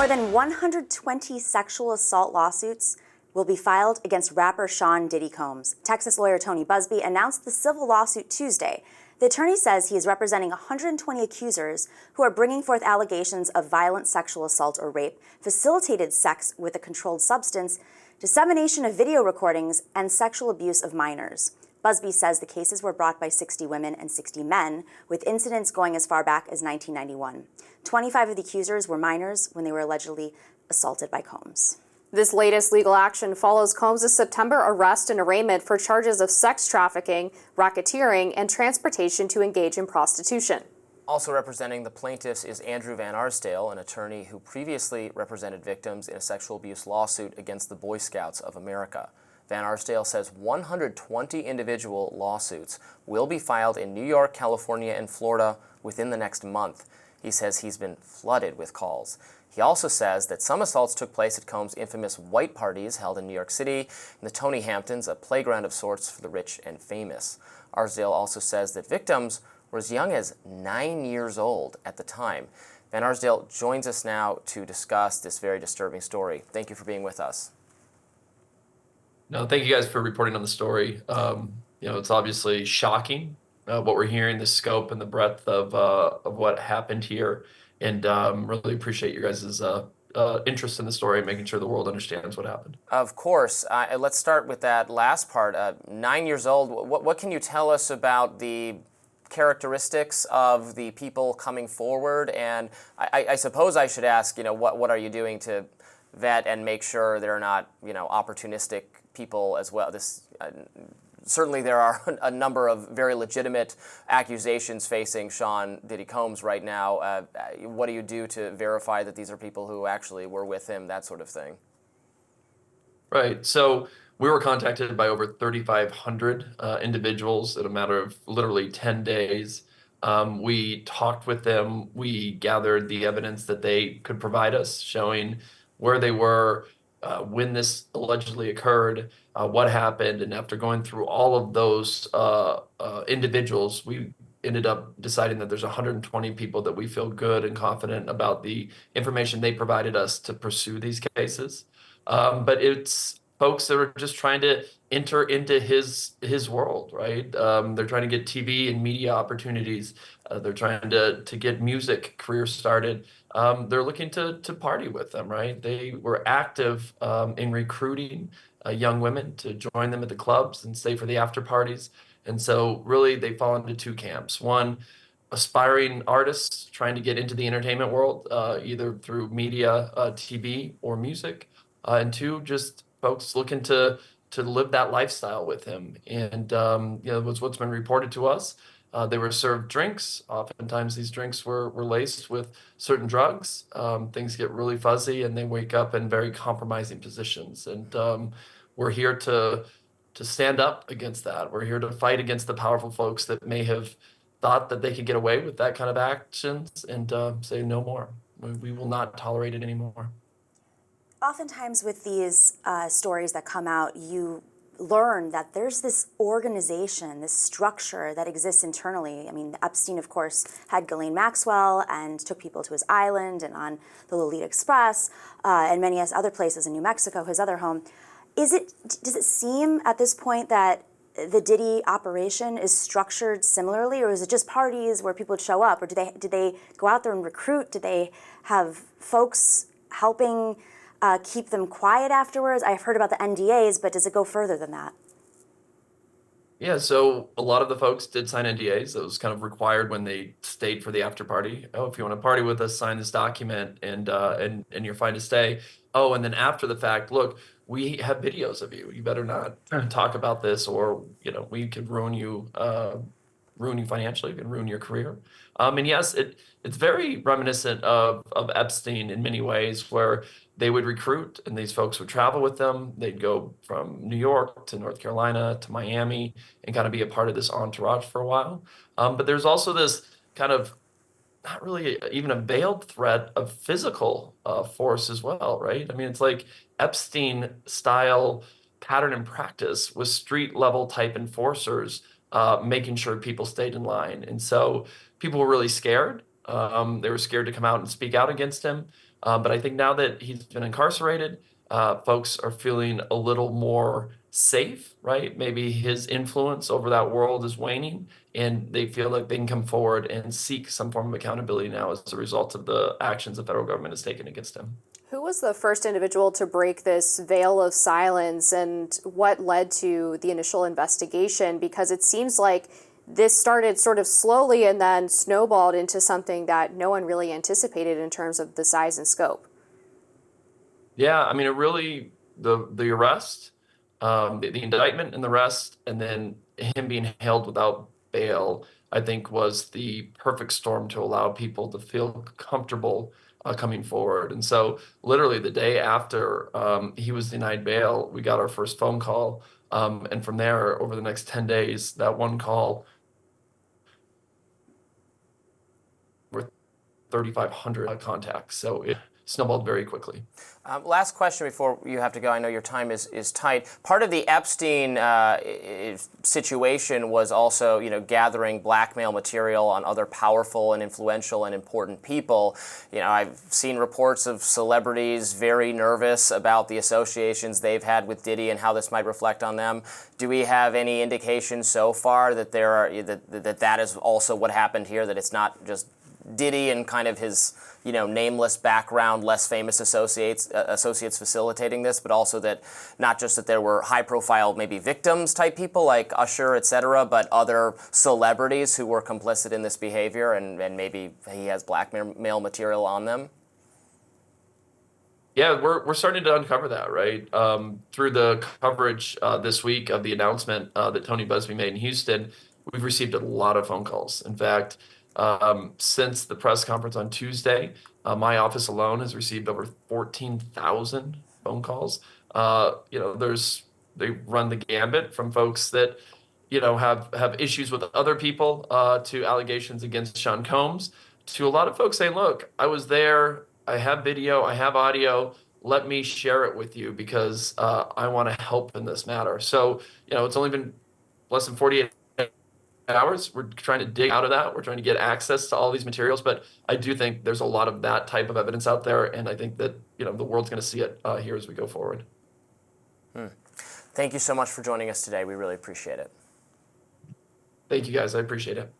More than 120 sexual assault lawsuits will be filed against rapper Sean Diddy Combs. Texas lawyer Tony Busby announced the civil lawsuit Tuesday. The attorney says he is representing 120 accusers who are bringing forth allegations of violent sexual assault or rape, facilitated sex with a controlled substance, dissemination of video recordings, and sexual abuse of minors. Busby says the cases were brought by 60 women and 60 men, with incidents going as far back as 1991. 25 of the accusers were minors when they were allegedly assaulted by Combs. This latest legal action follows Combs' September arrest and arraignment for charges of sex trafficking, racketeering, and transportation to engage in prostitution. Also representing the plaintiffs is Andrew Van Arsdale, an attorney who previously represented victims in a sexual abuse lawsuit against the Boy Scouts of America. Van Arsdale says 120 individual lawsuits will be filed in New York, California, and Florida within the next month. He says he's been flooded with calls. He also says that some assaults took place at Combs' infamous white parties held in New York City and the Tony Hamptons, a playground of sorts for the rich and famous. Arsdale also says that victims were as young as 9 years old at the time. Van Arsdale joins us now to discuss this very disturbing story. Thank you for being with us. No, thank you guys for reporting on the story. It's obviously shocking what we're hearing, the scope and the breadth of what happened here, and really appreciate your guys' interest in the story and making sure the world understands what happened. Of course. Let's start with that last part. 9 years old. What can you tell us about the characteristics of the people coming forward? And I suppose I should ask, what are you doing to vet and make sure they're not, opportunistic people as well? Certainly there are a number of very legitimate accusations facing Sean Diddy Combs right now. What do you do to verify that these are people who actually were with him, that sort of thing? Right. So we were contacted by over 3,500 individuals in a matter of literally 10 days. We talked with them. We gathered the evidence that they could provide us, showing where they were, when this allegedly occurred, what happened. And after going through all of those individuals, we ended up deciding that there's 120 people that we feel good and confident about the information they provided us to pursue these cases. But it's folks that are just trying to enter into his world, right? They're trying to get TV and media opportunities. They're trying to get music careers started. They're looking to party with them, right? They were active in recruiting young women to join them at the clubs and stay for the after parties. And so really they fall into two camps. One, aspiring artists trying to get into the entertainment world, either through media, TV, or music. And two, just folks looking to live that lifestyle with him. And what's been reported to us. They were served drinks. Oftentimes these drinks were laced with certain drugs. Things get really fuzzy and they wake up in very compromising positions. And we're here to stand up against that. We're here to fight against the powerful folks that may have thought that they could get away with that kind of actions and say no more. We will not tolerate it anymore. Oftentimes with these stories that come out, you learn that there's this organization, this structure that exists internally. I mean, Epstein, of course, had Ghislaine Maxwell and took people to his island and on the Lolita Express and many other places in New Mexico, his other home. Does it seem at this point that the Diddy operation is structured similarly, or is it just parties where people would show up, or did they go out there and recruit? Did they have folks helping keep them quiet afterwards? I've heard about the NDAs, but does it go further than that? Yeah, so a lot of the folks did sign NDAs. That was kind of required when they stayed for the after party. Oh, if you want to party with us, sign this document, and you're fine to stay. Oh, and then after the fact, look, we have videos of you. You better not talk about this, or we could ruin you financially. We can ruin your career. And yes, it's very reminiscent of Epstein in many ways, where they would recruit and these folks would travel with them. They'd go from New York to North Carolina to Miami and kind of be a part of this entourage for a while. But there's also this kind of not really even a veiled threat of physical force as well, right? I mean, it's like Epstein style pattern and practice with street level type enforcers making sure people stayed in line. And so people were really scared. They were scared to come out and speak out against him. But I think now that he's been incarcerated, folks are feeling a little more safe, right? Maybe his influence over that world is waning, and they feel like they can come forward and seek some form of accountability now as a result of the actions the federal government has taken against him. Who was the first individual to break this veil of silence, and what led to the initial investigation? Because it seems like this started sort of slowly and then snowballed into something that no one really anticipated in terms of the size and scope. Yeah, I mean, it really, the arrest, the indictment and the arrest, and then him being held without bail, I think was the perfect storm to allow people to feel comfortable coming forward. And so literally the day after he was denied bail, we got our first phone call. And from there, over the next 10 days, that one call, were 3,500 contacts. So it snowballed very quickly. Last question before you have to go. I know your time is tight. Part of the Epstein situation was also, gathering blackmail material on other powerful and influential and important people. I've seen reports of celebrities very nervous about the associations they've had with Diddy and how this might reflect on them. Do we have any indication so far that that is also what happened here? That it's not just Diddy and kind of his nameless background, less famous associates facilitating this, but also that not just that there were high-profile maybe victims type people like Usher, et cetera, but other celebrities who were complicit in this behavior, and maybe he has blackmail material on them? Yeah, we're starting to uncover that, right? Through the coverage this week of the announcement that Tony Busby made in Houston, we've received a lot of phone calls. In fact, since the press conference on Tuesday, my office alone has received over 14,000 phone calls. They run the gambit from folks that, have issues with other people to allegations against Sean Combs, to a lot of folks saying, look, I was there, I have video, I have audio, let me share it with you because I want to help in this matter. So, it's only been less than 48 hours. We're trying to dig out of that. We're trying to get access to all these materials, but I do think there's a lot of that type of evidence out there, and I think that the world's going to see it here as we go forward. Thank you so much for joining us today. We really appreciate it. Thank you, guys. I appreciate it.